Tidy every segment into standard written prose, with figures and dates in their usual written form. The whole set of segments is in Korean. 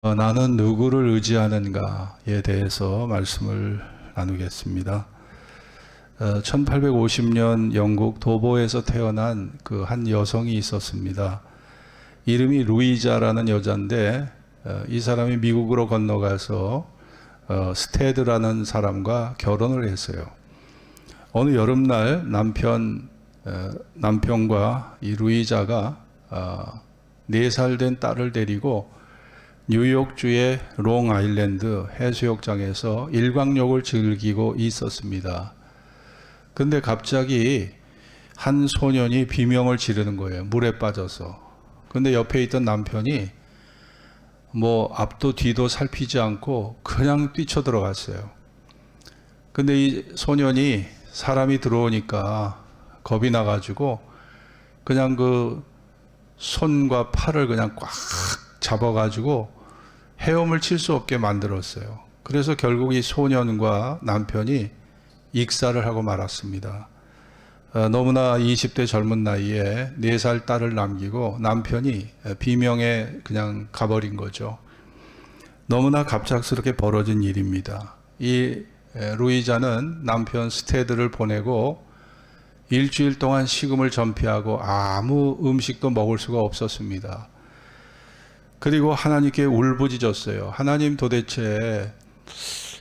나는 누구를 의지하는가에 대해서 말씀을 나누겠습니다. 1850년 영국 도보에서 태어난 그 한 여성이 있었습니다. 이름이 루이자라는 여자인데 이 사람이 미국으로 건너가서 스테드라는 사람과 결혼을 했어요. 어느 여름날 남편과 이 루이자가 4살 된 딸을 데리고 뉴욕주의 롱아일랜드 해수욕장에서 일광욕을 즐기고 있었습니다. 근데 갑자기 한 소년이 비명을 지르는 거예요. 물에 빠져서. 근데 옆에 있던 남편이 앞도 뒤도 살피지 않고 그냥 뛰쳐들어갔어요. 근데 이 소년이 사람이 들어오니까 겁이 나가지고 그냥 그 손과 팔을 그냥 꽉 잡아가지고 헤엄을 칠 수 없게 만들었어요. 그래서 결국 이 소년과 남편이 익사를 하고 말았습니다. 너무나 20대 젊은 나이에 4살 딸을 남기고 남편이 비명에 그냥 가버린 거죠. 너무나 갑작스럽게 벌어진 일입니다. 이 루이자는 남편 스테드를 보내고 일주일 동안 식음을 전폐하고 아무 음식도 먹을 수가 없었습니다. 그리고 하나님께 울부짖었어요. 하나님, 도대체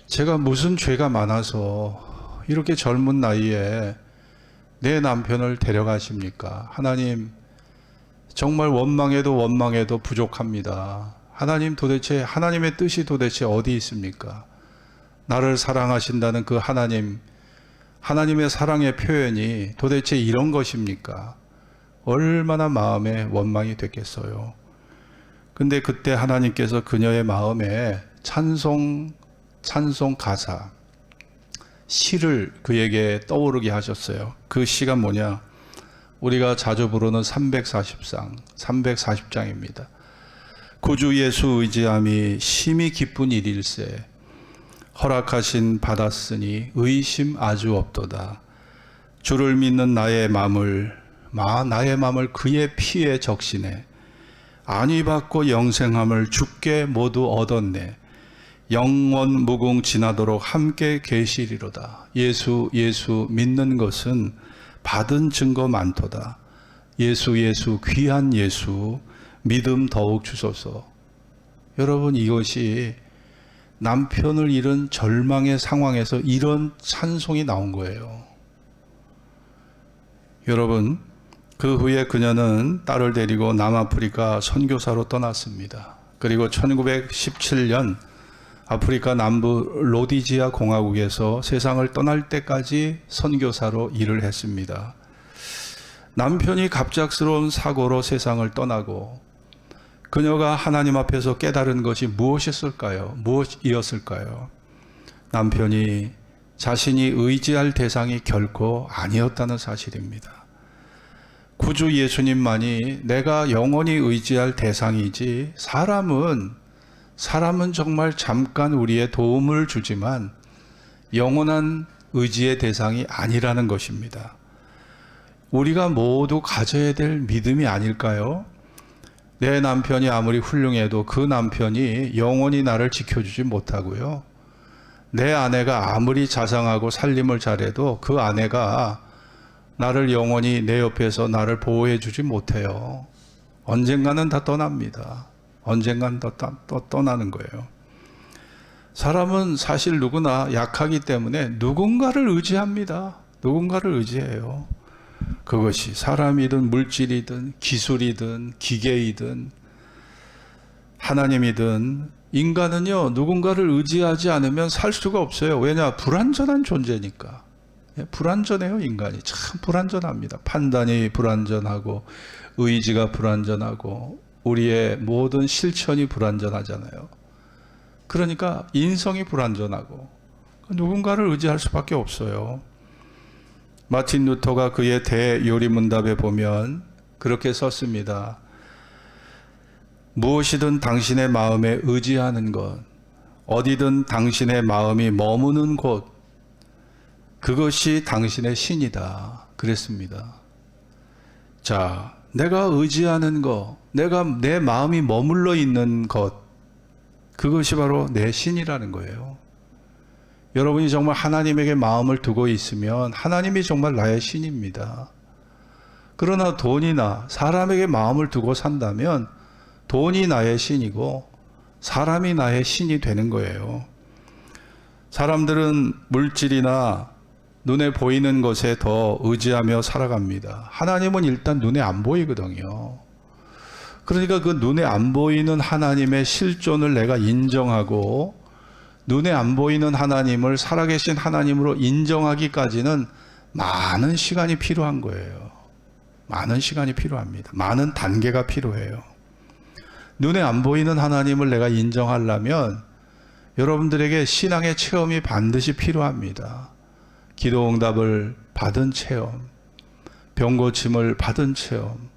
제가 무슨 죄가 많아서 이렇게 젊은 나이에 내 남편을 데려가십니까? 하나님, 정말 원망해도 부족합니다. 하나님, 도대체 하나님의 뜻이 도대체 어디 있습니까? 나를 사랑하신다는 그 하나님의 사랑의 표현이 도대체 이런 것입니까? 얼마나 마음에 원망이 됐겠어요. 근데 그때 하나님께서 그녀의 마음에 찬송 가사, 시를 그에게 떠오르게 하셨어요. 그 시가 뭐냐? 우리가 자주 부르는 340장입니다. 구주 예수 의지함이 심히 기쁜 일일세. 허락하신 받았으니 의심 아주 없도다. 주를 믿는 나의 마음을 그의 피에 적시네. 안위 받고 영생함을 주께 모두 얻었네. 영원 무궁 지나도록 함께 계시리로다. 예수 믿는 것은 받은 증거 많도다. 예수 귀한 예수 믿음 더욱 주소서. 여러분, 이것이 남편을 잃은 절망의 상황에서 이런 찬송이 나온 거예요. 여러분, 그 후에 그녀는 딸을 데리고 남아프리카 선교사로 떠났습니다. 그리고 1917년 아프리카 남부 로디지아 공화국에서 세상을 떠날 때까지 선교사로 일을 했습니다. 남편이 갑작스러운 사고로 세상을 떠나고 그녀가 하나님 앞에서 깨달은 것이 무엇이었을까요? 남편이 자신이 의지할 대상이 결코 아니었다는 사실입니다. 구주 예수님만이 내가 영원히 의지할 대상이지, 사람은 정말 잠깐 우리의 도움을 주지만 영원한 의지의 대상이 아니라는 것입니다. 우리가 모두 가져야 될 믿음이 아닐까요? 내 남편이 아무리 훌륭해도 그 남편이 영원히 나를 지켜주지 못하고요. 내 아내가 아무리 자상하고 살림을 잘해도 그 아내가 나를 영원히 내 옆에서 나를 보호해 주지 못해요. 언젠가는 다 떠납니다. 언젠가는 또 떠나는 거예요. 사람은 사실 누구나 약하기 때문에 누군가를 의지합니다. 누군가를 의지해요. 그것이 사람이든 물질이든 기술이든 기계이든 하나님이든, 인간은요, 누군가를 의지하지 않으면 살 수가 없어요. 왜냐? 불완전한 존재니까. 불완전해요. 인간이 참 불완전합니다. 판단이 불완전하고 의지가 불완전하고 우리의 모든 실천이 불완전하잖아요. 그러니까 인성이 불완전하고 누군가를 의지할 수밖에 없어요. 마틴 루터가 그의 대요리문답에 보면 그렇게 썼습니다. 무엇이든 당신의 마음에 의지하는 것, 어디든 당신의 마음이 머무는 곳, 그것이 당신의 신이다. 그랬습니다. 자, 내가 의지하는 것, 내 마음이 머물러 있는 것, 그것이 바로 내 신이라는 거예요. 여러분이 정말 하나님에게 마음을 두고 있으면 하나님이 정말 나의 신입니다. 그러나 돈이나 사람에게 마음을 두고 산다면 돈이 나의 신이고 사람이 나의 신이 되는 거예요. 사람들은 물질이나 눈에 보이는 것에 더 의지하며 살아갑니다. 하나님은 일단 눈에 안 보이거든요. 그러니까 그 눈에 안 보이는 하나님의 실존을 내가 인정하고 눈에 안 보이는 하나님을 살아계신 하나님으로 인정하기까지는 많은 시간이 필요한 거예요. 많은 시간이 필요합니다. 많은 단계가 필요해요. 눈에 안 보이는 하나님을 내가 인정하려면 여러분들에게 신앙의 체험이 반드시 필요합니다. 기도 응답을 받은 체험, 병 고침을 받은 체험,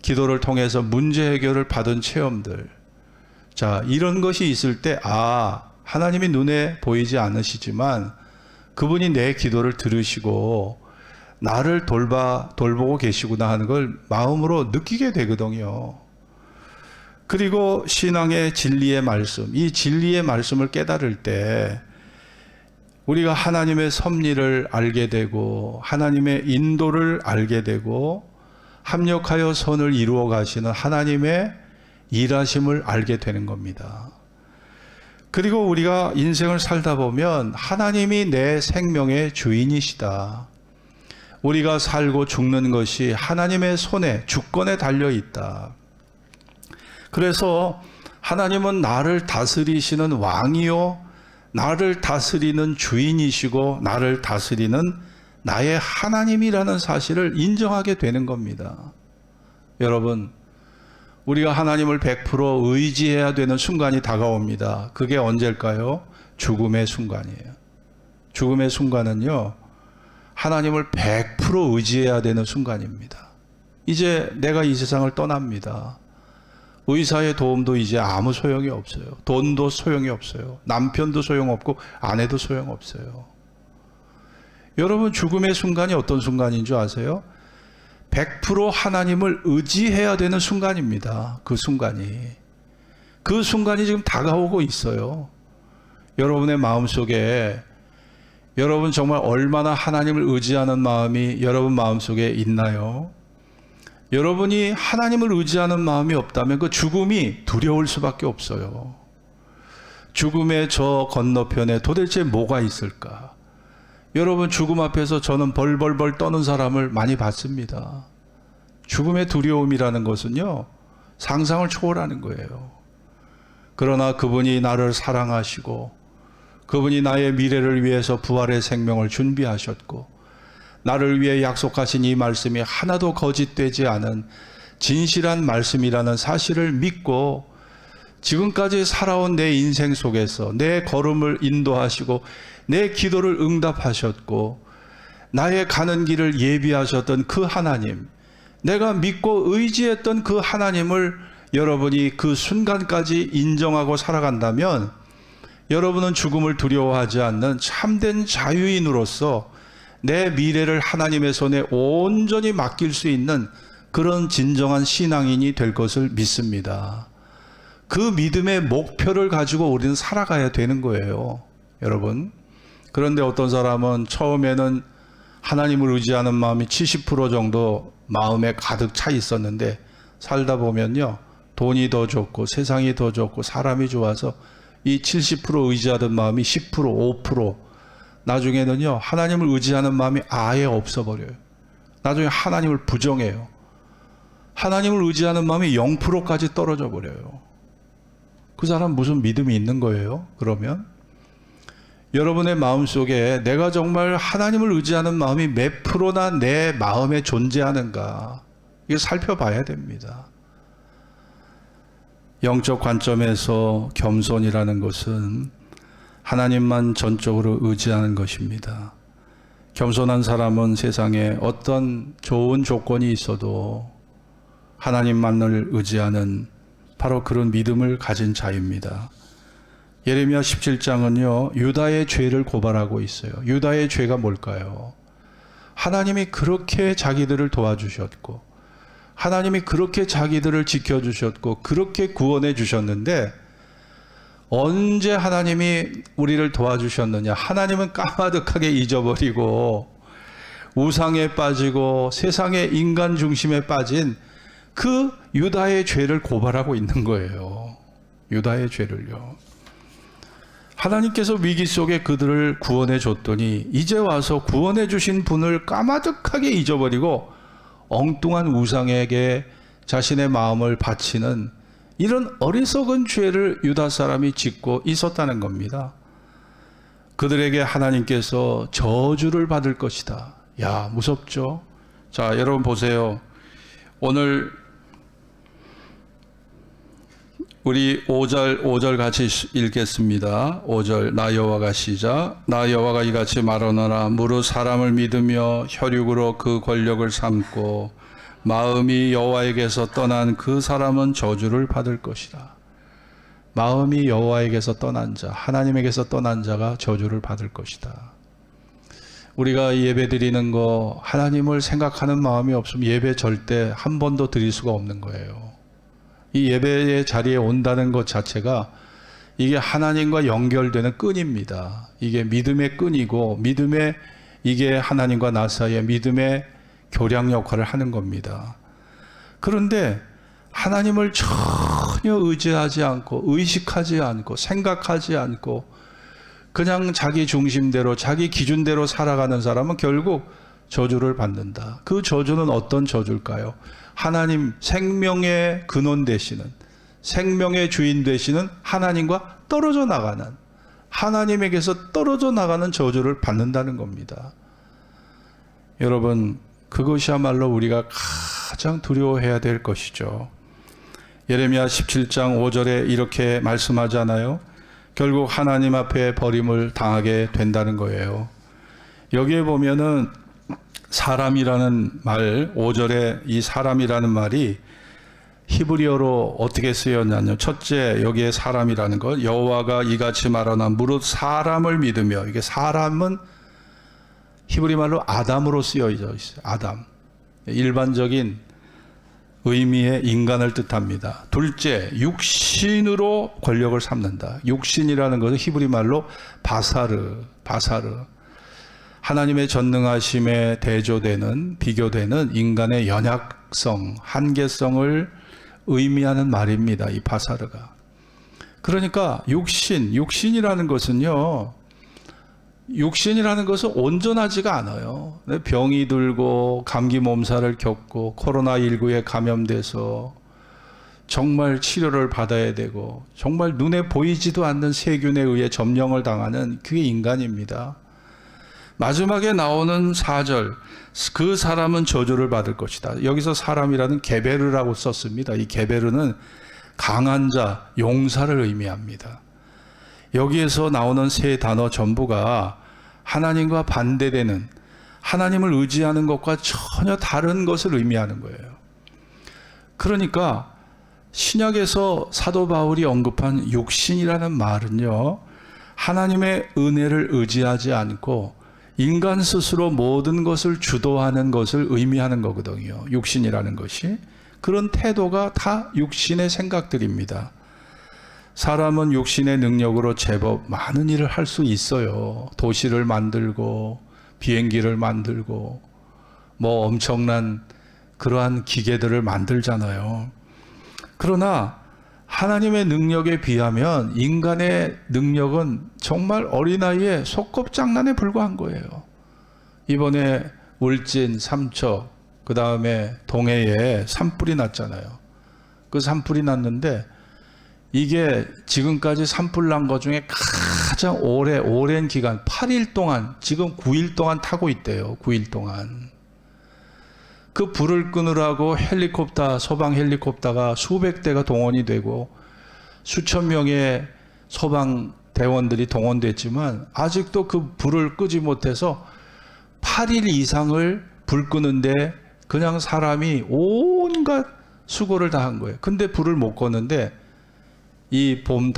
기도를 통해서 문제 해결을 받은 체험들. 자, 이런 것이 있을 때, 하나님이 눈에 보이지 않으시지만 그분이 내 기도를 들으시고 나를 돌보고 계시구나 하는 걸 마음으로 느끼게 되거든요. 그리고 신앙의 진리의 말씀, 이 진리의 말씀을 깨달을 때 우리가 하나님의 섭리를 알게 되고 하나님의 인도를 알게 되고 합력하여 선을 이루어 가시는 하나님의 일하심을 알게 되는 겁니다. 그리고 우리가 인생을 살다 보면 하나님이 내 생명의 주인이시다. 우리가 살고 죽는 것이 하나님의 손에, 주권에 달려 있다. 그래서 하나님은 나를 다스리시는 왕이요, 나를 다스리는 주인이시고 나를 다스리는 나의 하나님이라는 사실을 인정하게 되는 겁니다. 여러분, 우리가 하나님을 100% 의지해야 되는 순간이 다가옵니다. 그게 언제일까요? 죽음의 순간이에요. 죽음의 순간은요, 하나님을 100% 의지해야 되는 순간입니다. 이제 내가 이 세상을 떠납니다. 의사의 도움도 이제 아무 소용이 없어요. 돈도 소용이 없어요. 남편도 소용없고 아내도 소용없어요. 여러분, 죽음의 순간이 어떤 순간인 줄 아세요? 100% 하나님을 의지해야 되는 순간입니다. 그 순간이 지금 다가오고 있어요. 여러분의 마음속에 여러분 정말 얼마나 하나님을 의지하는 마음이 여러분 마음속에 있나요? 여러분이 하나님을 의지하는 마음이 없다면 그 죽음이 두려울 수밖에 없어요. 죽음의 저 건너편에 도대체 뭐가 있을까? 여러분, 죽음 앞에서 저는 벌벌벌 떠는 사람을 많이 봤습니다. 죽음의 두려움이라는 것은요, 상상을 초월하는 거예요. 그러나 그분이 나를 사랑하시고 그분이 나의 미래를 위해서 부활의 생명을 준비하셨고 나를 위해 약속하신 이 말씀이 하나도 거짓되지 않은 진실한 말씀이라는 사실을 믿고 지금까지 살아온 내 인생 속에서 내 걸음을 인도하시고 내 기도를 응답하셨고 나의 가는 길을 예비하셨던 그 하나님, 내가 믿고 의지했던 그 하나님을 여러분이 그 순간까지 인정하고 살아간다면 여러분은 죽음을 두려워하지 않는 참된 자유인으로서 내 미래를 하나님의 손에 온전히 맡길 수 있는 그런 진정한 신앙인이 될 것을 믿습니다. 그 믿음의 목표를 가지고 우리는 살아가야 되는 거예요, 여러분. 그런데 어떤 사람은 처음에는 하나님을 의지하는 마음이 70% 정도 마음에 가득 차 있었는데 살다 보면요, 돈이 더 좋고 세상이 더 좋고 사람이 좋아서 이 70% 의지하던 마음이 10%, 5%, 나중에는요, 하나님을 의지하는 마음이 아예 없어버려요. 나중에 하나님을 부정해요. 하나님을 의지하는 마음이 0%까지 떨어져 버려요. 그 사람 무슨 믿음이 있는 거예요? 그러면 여러분의 마음속에 내가 정말 하나님을 의지하는 마음이 몇 프로나 내 마음에 존재하는가, 이거 살펴봐야 됩니다. 영적 관점에서 겸손이라는 것은 하나님만 전적으로 의지하는 것입니다. 겸손한 사람은 세상에 어떤 좋은 조건이 있어도 하나님만을 의지하는 바로 그런 믿음을 가진 자입니다. 예레미야 17장은요, 유다의 죄를 고발하고 있어요. 유다의 죄가 뭘까요? 하나님이 그렇게 자기들을 도와주셨고 하나님이 그렇게 자기들을 지켜주셨고 그렇게 구원해 주셨는데 언제 하나님이 우리를 도와주셨느냐? 하나님은 까마득하게 잊어버리고 우상에 빠지고 세상의 인간 중심에 빠진 그 유다의 죄를 고발하고 있는 거예요. 유다의 죄를요. 하나님께서 위기 속에 그들을 구원해 줬더니 이제 와서 구원해 주신 분을 까마득하게 잊어버리고 엉뚱한 우상에게 자신의 마음을 바치는 이런 어리석은 죄를 유다 사람이 짓고 있었다는 겁니다. 그들에게 하나님께서 저주를 받을 것이다. 야, 무섭죠? 자, 여러분 보세요. 오늘 우리 5절 같이 읽겠습니다. 5절 나 여호와가 시작. 나 여호와가 이같이 말하노라. 무릇 사람을 믿으며 혈육으로 그 권력을 삼고 마음이 여호와에게서 떠난 그 사람은 저주를 받을 것이다. 마음이 여호와에게서 떠난 자, 하나님에게서 떠난 자가 저주를 받을 것이다. 우리가 예배 드리는 거 하나님을 생각하는 마음이 없으면 예배 절대 한 번도 드릴 수가 없는 거예요. 이 예배의 자리에 온다는 것 자체가 이게 하나님과 연결되는 끈입니다. 이게 믿음의 끈이고 믿음의 이게 하나님과 나 사이의 믿음의 교량 역할을 하는 겁니다. 그런데 하나님을 전혀 의지하지 않고 의식하지 않고 생각하지 않고 그냥 자기 중심대로 자기 기준대로 살아가는 사람은 결국 저주를 받는다. 그 저주는 어떤 저주일까요? 하나님 생명의 근원 되시는 생명의 주인 되시는 하나님과 떨어져 나가는 하나님에게서 떨어져 나가는 저주를 받는다는 겁니다. 여러분 그것이야말로 우리가 가장 두려워해야 될 것이죠. 예레미야 17장 5절에 이렇게 말씀하잖아요. 결국 하나님 앞에 버림을 당하게 된다는 거예요. 여기에 보면은 사람이라는 말, 5절에 이 사람이라는 말이 히브리어로 어떻게 쓰였냐면 첫째 여기에 사람이라는 것, 여호와가 이같이 말하나 무릇 사람을 믿으며, 이게 사람은 히브리 말로 아담으로 쓰여져 있어요. 아담. 일반적인 의미의 인간을 뜻합니다. 둘째, 육신으로 권력을 삼는다. 육신이라는 것은 히브리 말로 바사르. 하나님의 전능하심에 대조되는, 비교되는 인간의 연약성, 한계성을 의미하는 말입니다. 이 바사르가. 그러니까 육신이라는 것은요, 육신이라는 것은 온전하지가 않아요. 병이 들고 감기 몸살을 겪고 코로나19에 감염돼서 정말 치료를 받아야 되고 정말 눈에 보이지도 않는 세균에 의해 점령을 당하는 그게 인간입니다. 마지막에 나오는 4절, 그 사람은 저주를 받을 것이다. 여기서 사람이라는 게베르라고 썼습니다. 이 게베르는 강한 자, 용사를 의미합니다. 여기에서 나오는 세 단어 전부가 하나님과 반대되는, 하나님을 의지하는 것과 전혀 다른 것을 의미하는 거예요. 그러니까 신약에서 사도 바울이 언급한 육신이라는 말은요, 하나님의 은혜를 의지하지 않고 인간 스스로 모든 것을 주도하는 것을 의미하는 거거든요. 육신이라는 것이. 그런 태도가 다 육신의 생각들입니다. 사람은 육신의 능력으로 제법 많은 일을 할 수 있어요. 도시를 만들고 비행기를 만들고 뭐 엄청난 그러한 기계들을 만들잖아요. 그러나 하나님의 능력에 비하면 인간의 능력은 정말 어린아이의 소꿉장난에 불과한 거예요. 이번에 울진, 삼척, 그 다음에 동해에 산불이 났잖아요. 그 산불이 났는데 이게 지금까지 산불 난 것 중에 가장 오랜 기간 8일 동안, 지금 9일 동안 타고 있대요. 9일 동안. 그 불을 끄느라고 헬리콥터, 소방 헬리콥터가 수백 대가 동원이 되고 수천 명의 소방 대원들이 동원됐지만 아직도 그 불을 끄지 못해서 8일 이상을 불 끄는데 그냥 사람이 온갖 수고를 다 한 거예요. 근데 불을 못 껐는데 이 봄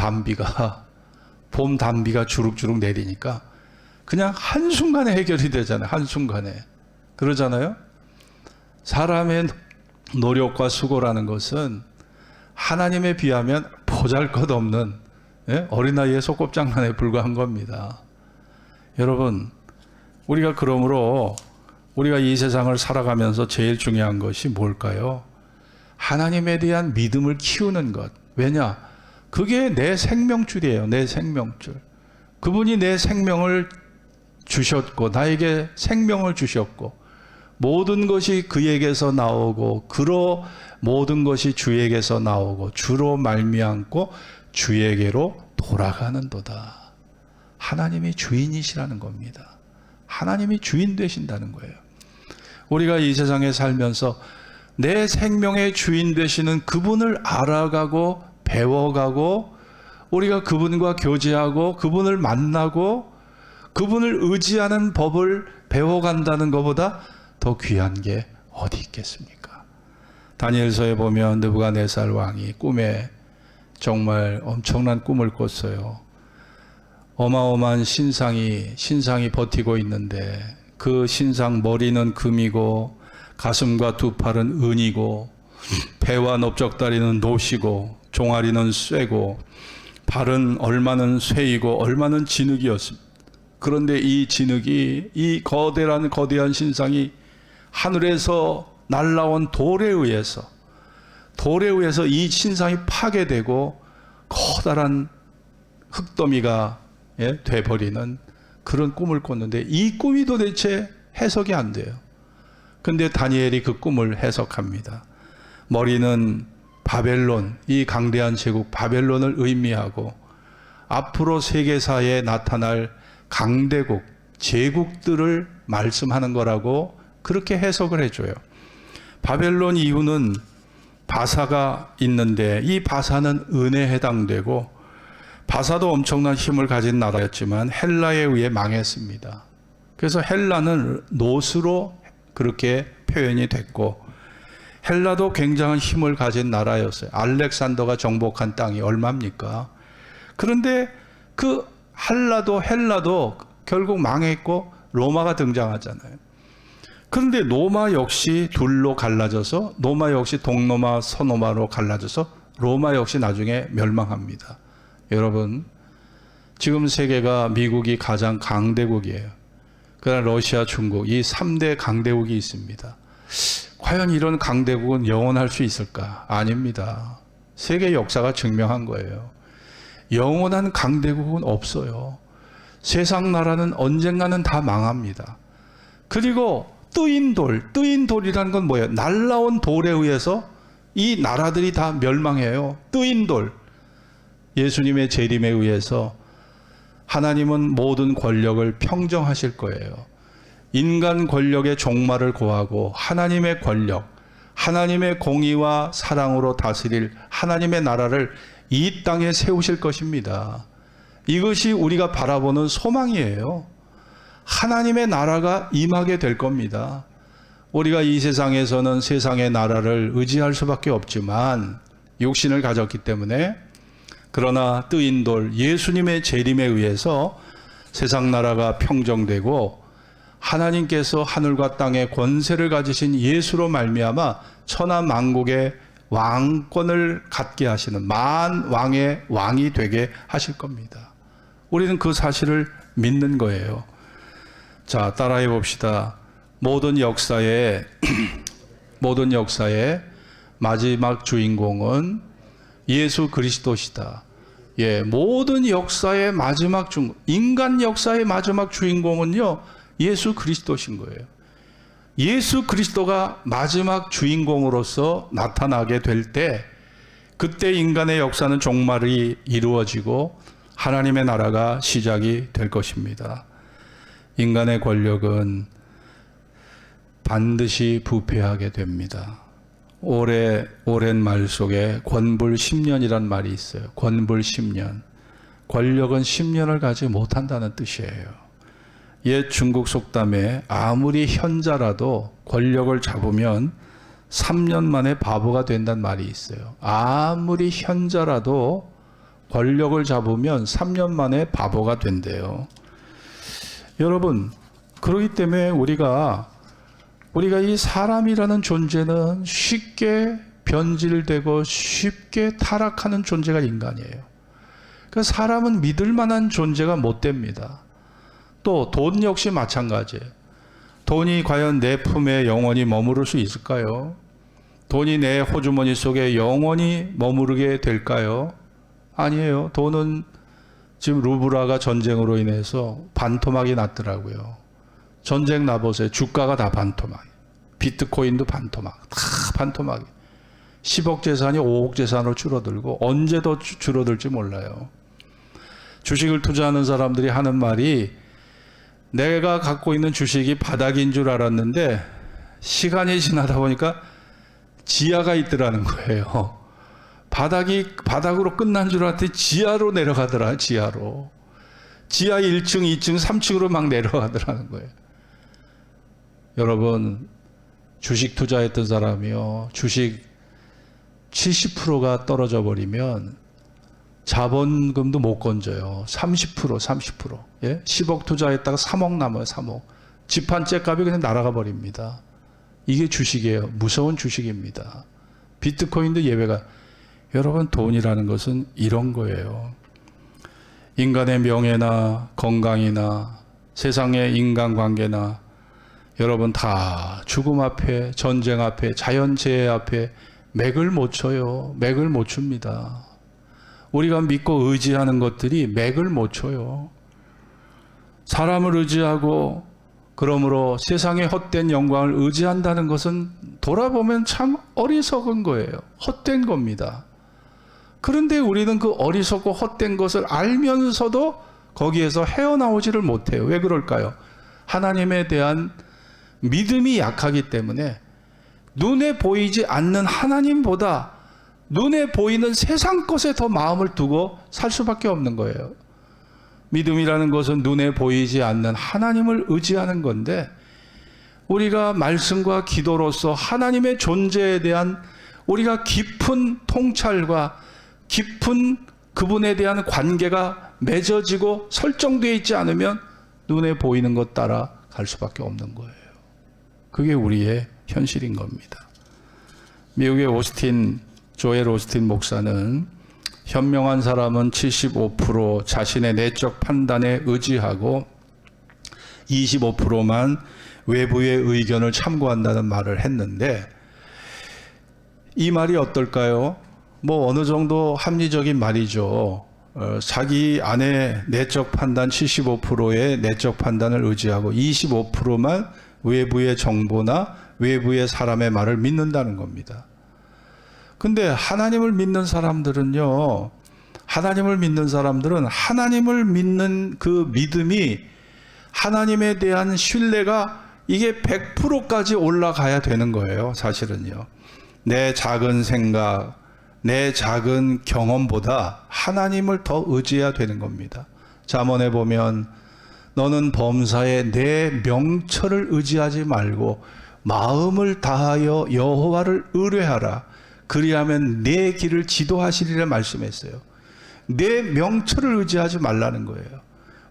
단비가 주룩주룩 내리니까 그냥 한순간에 해결이 되잖아요. 한순간에. 그러잖아요. 사람의 노력과 수고라는 것은 하나님에 비하면 보잘것없는 예? 어린아이의 소꿉장난에 불과한 겁니다. 여러분, 우리가 그러므로 우리가 이 세상을 살아가면서 제일 중요한 것이 뭘까요? 하나님에 대한 믿음을 키우는 것. 왜냐? 그게 내 생명줄이에요. 내 생명줄. 그분이 내 생명을 주셨고 나에게 생명을 주셨고 모든 것이 그에게서 나오고 그로 모든 것이 주에게서 나오고 주로 말미암고 주에게로 돌아가는도다. 하나님이 주인이시라는 겁니다. 하나님이 주인 되신다는 거예요. 우리가 이 세상에 살면서 내 생명의 주인 되시는 그분을 알아가고 배워가고 우리가 그분과 교제하고 그분을 만나고 그분을 의지하는 법을 배워간다는 것보다 더 귀한 게 어디 있겠습니까? 다니엘서에 보면 느부갓네살 왕이 꿈에 정말 엄청난 꿈을 꿨어요. 어마어마한 신상이 버티고 있는데 그 신상 머리는 금이고 가슴과 두 팔은 은이고 배와 넓적다리는 노시고 종아리는 쇠고 발은 얼마는 쇠이고 얼마는 진흙이었습니다. 그런데 이 진흙이 이 거대한 신상이 하늘에서 날라온 돌에 의해서 이 신상이 파괴되고 커다란 흙더미가 돼버리는 그런 꿈을 꿨는데 이 꿈이 도대체 해석이 안 돼요. 근데 다니엘이 그 꿈을 해석합니다. 머리는 바벨론, 이 강대한 제국 바벨론을 의미하고 앞으로 세계사에 나타날 강대국, 제국들을 말씀하는 거라고 그렇게 해석을 해줘요. 바벨론 이후는 바사가 있는데 이 바사는 은에 해당되고 바사도 엄청난 힘을 가진 나라였지만 헬라에 의해 망했습니다. 그래서 헬라는 노스로 그렇게 표현이 됐고 헬라도 굉장한 힘을 가진 나라였어요. 알렉산더가 정복한 땅이 얼마입니까? 그런데 그 헬라도 결국 망했고 로마가 등장하잖아요. 그런데 로마 역시 둘로 갈라져서 로마 역시 동로마 서로마로 갈라져서 로마 역시 나중에 멸망합니다. 여러분, 지금 세계가 미국이 가장 강대국이에요. 그다음 러시아, 중국 이 3대 강대국이 있습니다. 과연 이런 강대국은 영원할 수 있을까? 아닙니다. 세계 역사가 증명한 거예요. 영원한 강대국은 없어요. 세상 나라는 언젠가는 다 망합니다. 그리고 뜨인 돌이라는 건 뭐예요? 날라온 돌에 의해서 이 나라들이 다 멸망해요. 뜨인 돌. 예수님의 재림에 의해서 하나님은 모든 권력을 평정하실 거예요. 인간 권력의 종말을 고하고 하나님의 권력, 하나님의 공의와 사랑으로 다스릴 하나님의 나라를 이 땅에 세우실 것입니다. 이것이 우리가 바라보는 소망이에요. 하나님의 나라가 임하게 될 겁니다. 우리가 이 세상에서는 세상의 나라를 의지할 수밖에 없지만 육신을 가졌기 때문에 그러나 뜨인 돌 예수님의 재림에 의해서 세상 나라가 평정되고 하나님께서 하늘과 땅의 권세를 가지신 예수로 말미암아 천하 만국의 왕권을 갖게 하시는 만왕의 왕이 되게 하실 겁니다. 우리는 그 사실을 믿는 거예요. 자, 따라해 봅시다. 모든 역사의 마지막 주인공은 예수 그리스도시다. 예, 모든 역사의 마지막 인간 역사의 마지막 주인공은요, 예수 그리스도신 거예요. 예수 그리스도가 마지막 주인공으로서 나타나게 될 때, 그때 인간의 역사는 종말이 이루어지고 하나님의 나라가 시작이 될 것입니다. 인간의 권력은 반드시 부패하게 됩니다. 오랜 말 속에 권불 10년이란 말이 있어요. 권불 10년. 권력은 10년을 가지 못한다는 뜻이에요. 옛 중국 속담에 아무리 현자라도 권력을 잡으면 3년 만에 바보가 된다는 말이 있어요. 아무리 현자라도 권력을 잡으면 3년 만에 바보가 된대요. 여러분, 그렇기 때문에 우리가 이 사람이라는 존재는 쉽게 변질되고 쉽게 타락하는 존재가 인간이에요. 그 사람은 믿을 만한 존재가 못 됩니다. 또 돈 역시 마찬가지예요. 돈이 과연 내 품에 영원히 머무를 수 있을까요? 돈이 내 호주머니 속에 영원히 머무르게 될까요? 아니에요. 돈은 지금 루브라가 전쟁으로 인해서 반토막이 났더라고요. 전쟁 나보세요. 주가가 다 반토막. 비트코인도 반토막. 다 반토막이. 10억 재산이 5억 재산으로 줄어들고 언제 더 줄어들지 몰라요. 주식을 투자하는 사람들이 하는 말이 내가 갖고 있는 주식이 바닥인 줄 알았는데 시간이 지나다 보니까 지하가 있더라는 거예요. 바닥으로 끝난 줄 알았더니 지하로 내려가더라. 지하로. 지하 1층, 2층, 3층으로 막 내려가더라는 거예요. 여러분, 주식 투자했던 사람이요. 주식 70%가 떨어져 버리면 자본금도 못 건져요. 30%. 예? 10억 투자했다가 3억 남아요. 3억. 집 한 채 값이 그냥 날아가 버립니다. 이게 주식이에요. 무서운 주식입니다. 비트코인도 예외가. 여러분, 돈이라는 것은 이런 거예요. 인간의 명예나 건강이나 세상의 인간관계나 여러분 다 죽음 앞에, 전쟁 앞에, 자연재해 앞에 맥을 못 쳐요. 맥을 못 춥니다. 우리가 믿고 의지하는 것들이 맥을 못 쳐요. 사람을 의지하고 그러므로 세상의 헛된 영광을 의지한다는 것은 돌아보면 참 어리석은 거예요. 헛된 겁니다. 그런데 우리는 그 어리석고 헛된 것을 알면서도 거기에서 헤어나오지를 못해요. 왜 그럴까요? 하나님에 대한 믿음이 약하기 때문에 눈에 보이지 않는 하나님보다 눈에 보이는 세상 것에 더 마음을 두고 살 수밖에 없는 거예요. 믿음이라는 것은 눈에 보이지 않는 하나님을 의지하는 건데 우리가 말씀과 기도로서 하나님의 존재에 대한 우리가 깊은 통찰과 깊은 그분에 대한 관계가 맺어지고 설정되어 있지 않으면 눈에 보이는 것 따라 갈 수밖에 없는 거예요. 그게 우리의 현실인 겁니다. 미국의 조엘 오스틴 목사는 현명한 사람은 75% 자신의 내적 판단에 의지하고 25%만 외부의 의견을 참고한다는 말을 했는데 이 말이 어떨까요? 뭐 어느 정도 합리적인 말이죠. 자기 안에 내적 판단 75%의 내적 판단을 의지하고 25%만 외부의 정보나 외부의 사람의 말을 믿는다는 겁니다. 근데 하나님을 믿는 사람들은요, 하나님을 믿는 그 믿음이 하나님에 대한 신뢰가 이게 100%까지 올라가야 되는 거예요. 사실은요. 내 작은 생각, 내 작은 경험보다 하나님을 더 의지해야 되는 겁니다. 잠언에 보면 너는 범사에 내 명철을 의지하지 말고 마음을 다하여 여호와를 의뢰하라. 그리하면 내 길을 지도하시리라 말씀했어요. 내 명철을 의지하지 말라는 거예요.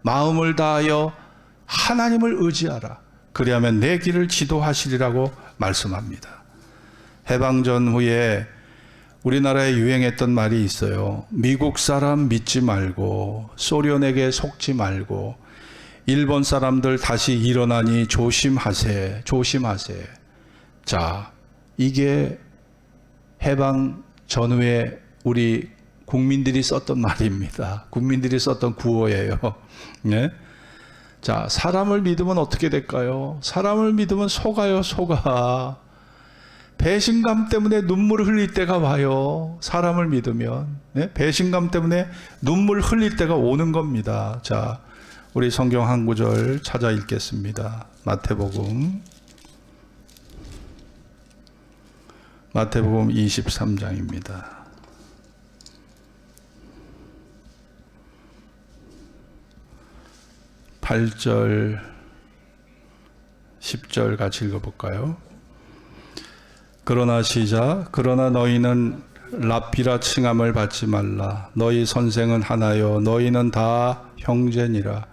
마음을 다하여 하나님을 의지하라. 그리하면 내 길을 지도하시리라고 말씀합니다. 해방 전후에 우리나라에 유행했던 말이 있어요. 미국 사람 믿지 말고 소련에게 속지 말고 일본 사람들 다시 일어나니 조심하세. 자, 이게 해방 전후에 우리 국민들이 썼던 말입니다. 국민들이 썼던 구호예요. 네? 자, 사람을 믿으면 어떻게 될까요? 사람을 믿으면 속아. 배신감 때문에 눈물을 흘릴 때가 와요. 사람을 믿으면. 네? 배신감 때문에 눈물 흘릴 때가 오는 겁니다. 자, 우리 성경 한 구절 찾아 읽겠습니다. 마태복음 23장입니다. 8절, 10절 같이 읽어볼까요? 그러나 너희는 랍비라 칭함을 받지 말라. 너희 선생은 하나요. 너희는 다 형제니라.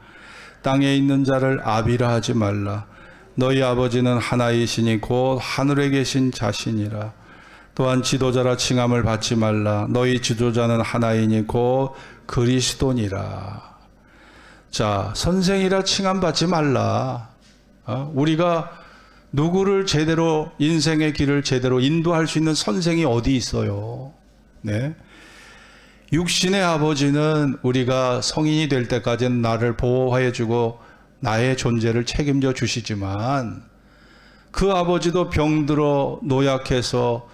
땅에 있는 자를 아비라 하지 말라. 너희 아버지는 하나이시니 곧 하늘에 계신 자신이라. 또한 지도자라 칭함을 받지 말라. 너희 지도자는 하나이니 곧 그리스도니라. 자, 선생이라 칭함받지 말라. 우리가 누구를 제대로 인생의 길을 제대로 인도할 수 있는 선생이 어디 있어요? 네. 육신의 아버지는 우리가 성인이 될 때까지는 나를 보호해 주고 나의 존재를 책임져 주시지만 그 아버지도 병들어 노약해서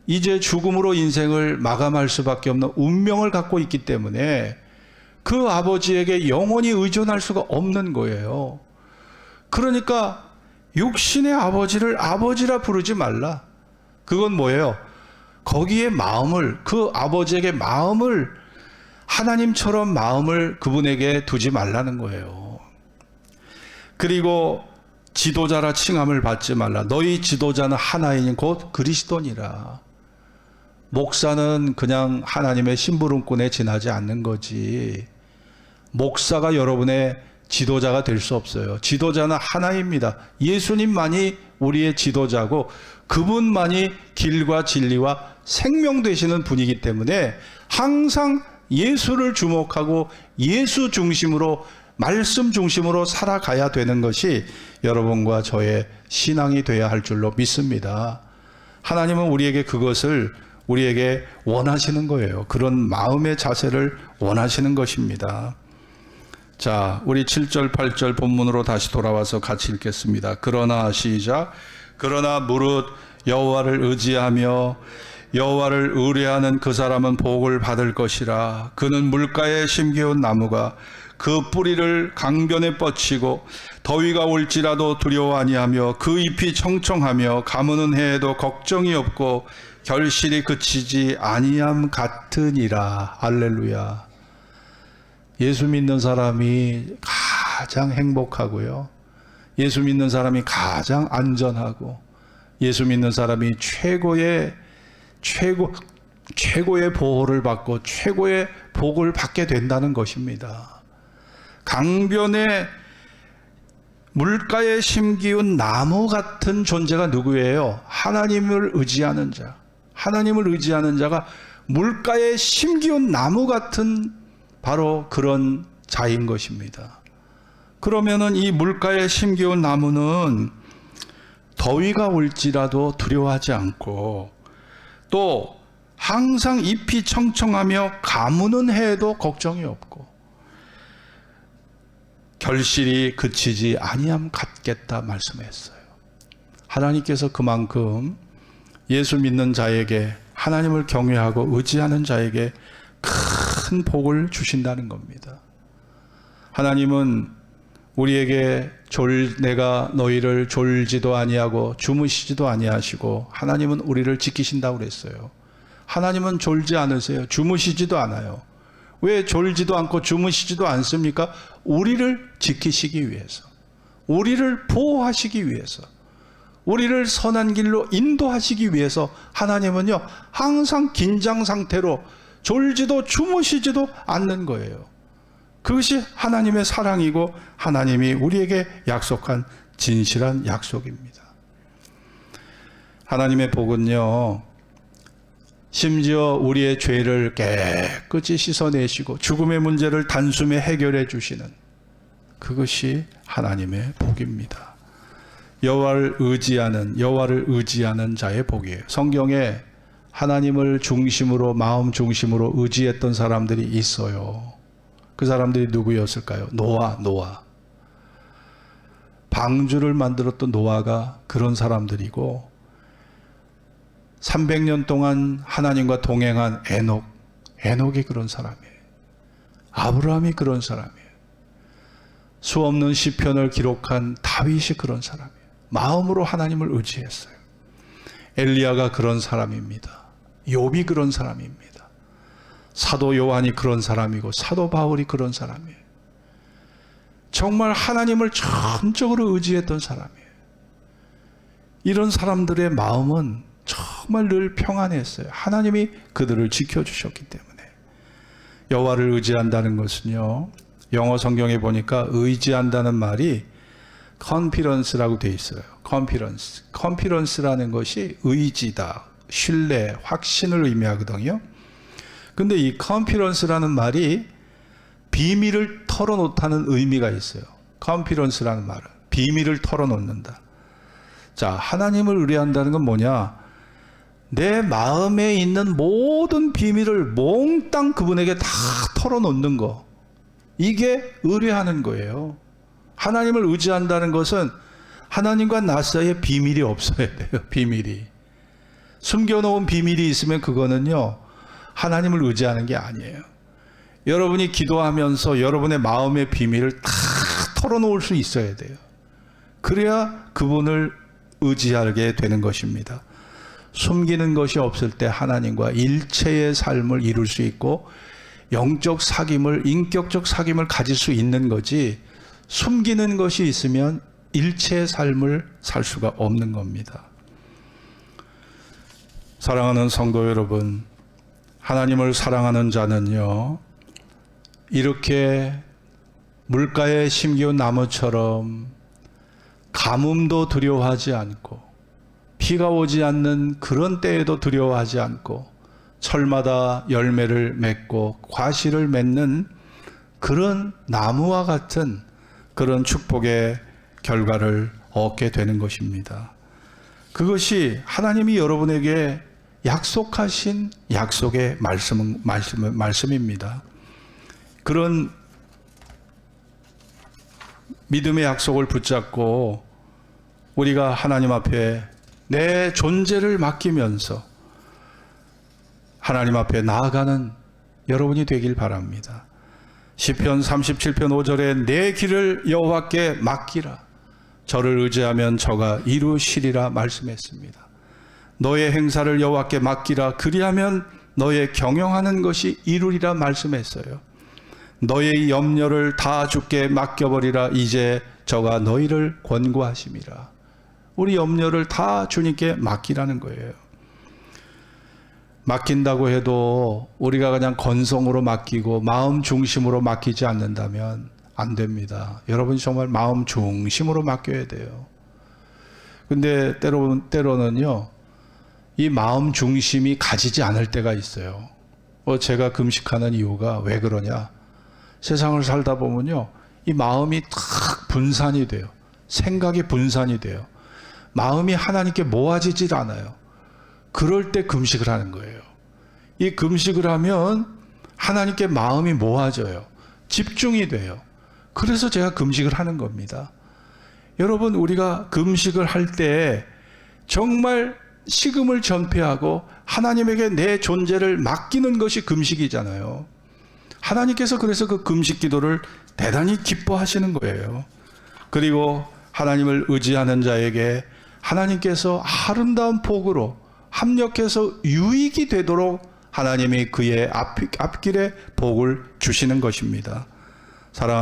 이제 죽음으로 인생을 마감할 수밖에 없는 운명을 갖고 있기 때문에 그 아버지에게 영원히 의존할 수가 없는 거예요. 그러니까 육신의 아버지를 아버지라 부르지 말라. 그건 뭐예요? 거기에 마음을, 그 아버지에게 마음을, 하나님처럼 마음을 그분에게 두지 말라는 거예요. 그리고 지도자라 칭함을 받지 말라. 너희 지도자는 하나이니 곧 그리스도니라. 목사는 그냥 하나님의 심부름꾼에 지나지 않는 거지. 목사가 여러분의 지도자가 될 수 없어요. 지도자는 하나입니다. 예수님만이 우리의 지도자고 그분만이 길과 진리와 생명 되시는 분이기 때문에 항상 예수를 주목하고 예수 중심으로, 말씀 중심으로 살아가야 되는 것이 여러분과 저의 신앙이 되어야 할 줄로 믿습니다. 하나님은 우리에게 그것을 우리에게 원하시는 거예요. 그런 마음의 자세를 원하시는 것입니다. 자, 우리 7절 8절 본문으로 다시 돌아와서 같이 읽겠습니다. 그러나 시작. 그러나 무릇 여호와를 의지하며 여호와를 의뢰하는 그 사람은 복을 받을 것이라. 그는 물가에 심기운 나무가 그 뿌리를 강변에 뻗치고 더위가 올지라도 두려워 아니하며 그 잎이 청청하며 가무는 해에도 걱정이 없고 결실이 그치지 아니함 같으니라. 할렐루야. 예수 믿는 사람이 가장 행복하고요. 예수 믿는 사람이 가장 안전하고 예수 믿는 사람이 최고의 보호를 받고 최고의 복을 받게 된다는 것입니다. 강변에 물가에 심기운 나무 같은 존재가 누구예요? 하나님을 의지하는 자. 하나님을 의지하는 자가 물가에 심기운 나무 같은 바로 그런 자인 것입니다. 그러면은 이 물가에 심기운 나무는 더위가 올지라도 두려워하지 않고 또 항상 잎이 청청하며 가무는 해에도 걱정이 없고 결실이 그치지 아니함 같겠다 말씀했어요. 하나님께서 그만큼 예수 믿는 자에게, 하나님을 경외하고 의지하는 자에게 큰 복을 주신다는 겁니다. 하나님은 우리에게 내가 너희를 졸지도 아니하고 주무시지도 아니하시고 하나님은 우리를 지키신다고 그랬어요. 하나님은 졸지 않으세요. 주무시지도 않아요. 왜 졸지도 않고 주무시지도 않습니까? 우리를 지키시기 위해서, 우리를 보호하시기 위해서, 우리를 선한 길로 인도하시기 위해서 하나님은요 항상 긴장 상태로 졸지도 주무시지도 않는 거예요. 그것이 하나님의 사랑이고 하나님이 우리에게 약속한 진실한 약속입니다. 하나님의 복은요 심지어 우리의 죄를 깨끗이 씻어내시고 죽음의 문제를 단숨에 해결해 주시는 그것이 하나님의 복입니다. 여호와를 의지하는 자의 복이에요. 성경에 하나님을 중심으로, 마음 중심으로 의지했던 사람들이 있어요. 그 사람들이 누구였을까요? 노아. 방주를 만들었던 노아가 그런 사람들이고 300년 동안 하나님과 동행한 에녹이 그런 사람이에요. 아브라함이 그런 사람이에요. 수없는 시편을 기록한 다윗이 그런 사람이에요. 마음으로 하나님을 의지했어요. 엘리야가 그런 사람입니다. 욥이 그런 사람입니다. 사도 요한이 그런 사람이고 사도 바울이 그런 사람이에요. 정말 하나님을 전적으로 의지했던 사람이에요. 이런 사람들의 마음은 정말 늘 평안했어요. 하나님이 그들을 지켜주셨기 때문에. 여호와를 의지한다는 것은요, 영어 성경에 보니까 의지한다는 말이 confidence라고 되어 있어요. confidence라는 것이 의지다, 신뢰, 확신을 의미하거든요. 근데 이 컨피런스라는 말이 비밀을 털어놓다는 의미가 있어요. 컨피런스라는 말은 비밀을 털어놓는다. 자, 하나님을 의뢰한다는 건 뭐냐? 내 마음에 있는 모든 비밀을 몽땅 그분에게 다 털어놓는 거. 이게 의뢰하는 거예요. 하나님을 의지한다는 것은 하나님과 나 사이에 비밀이 없어야 돼요. 비밀이. 숨겨놓은 비밀이 있으면 그거는요, 하나님을 의지하는 게 아니에요. 여러분이 기도하면서 여러분의 마음의 비밀을 다 털어놓을 수 있어야 돼요. 그래야 그분을 의지하게 되는 것입니다. 숨기는 것이 없을 때 하나님과 일체의 삶을 이룰 수 있고 영적 사귐을, 인격적 사귐을 가질 수 있는 거지, 숨기는 것이 있으면 일체의 삶을 살 수가 없는 겁니다. 사랑하는 성도 여러분, 하나님을 사랑하는 자는요, 이렇게 물가에 심기운 나무처럼 가뭄도 두려워하지 않고 비가 오지 않는 그런 때에도 두려워하지 않고 철마다 열매를 맺고 과실을 맺는 그런 나무와 같은 그런 축복의 결과를 얻게 되는 것입니다. 그것이 하나님이 여러분에게 약속하신 약속의 말씀입니다. 그런 믿음의 약속을 붙잡고 우리가 하나님 앞에 내 존재를 맡기면서 하나님 앞에 나아가는 여러분이 되길 바랍니다. 시편 37편 5절에 내 길을 여호와께 맡기라. 저를 의지하면 저가 이루시리라 말씀했습니다. 너의 행사를 여호와께 맡기라. 그리하면 너의 경영하는 것이 이루리라 말씀했어요. 너의 염려를 다 주께 맡겨버리라. 이제 저가 너희를 권고하심이라. 우리 염려를 다 주님께 맡기라는 거예요. 맡긴다고 해도 우리가 그냥 건성으로 맡기고 마음 중심으로 맡기지 않는다면 안 됩니다. 여러분이 정말 마음 중심으로 맡겨야 돼요. 근데 때로는요, 이 마음 중심이 가지지 않을 때가 있어요. 제가 금식하는 이유가 왜 그러냐? 세상을 살다 보면요, 이 마음이 탁 분산이 돼요. 생각이 분산이 돼요. 마음이 하나님께 모아지질 않아요. 그럴 때 금식을 하는 거예요. 이 금식을 하면 하나님께 마음이 모아져요. 집중이 돼요. 그래서 제가 금식을 하는 겁니다. 여러분, 우리가 금식을 할 때 정말 식음을 전폐하고 하나님에게 내 존재를 맡기는 것이 금식이잖아요. 하나님께서 그래서 그 금식 기도를 대단히 기뻐하시는 거예요. 그리고 하나님을 의지하는 자에게 하나님께서 아름다운 복으로 합력해서 유익이 되도록 하나님이 그의 앞길에 복을 주시는 것입니다. 사랑하는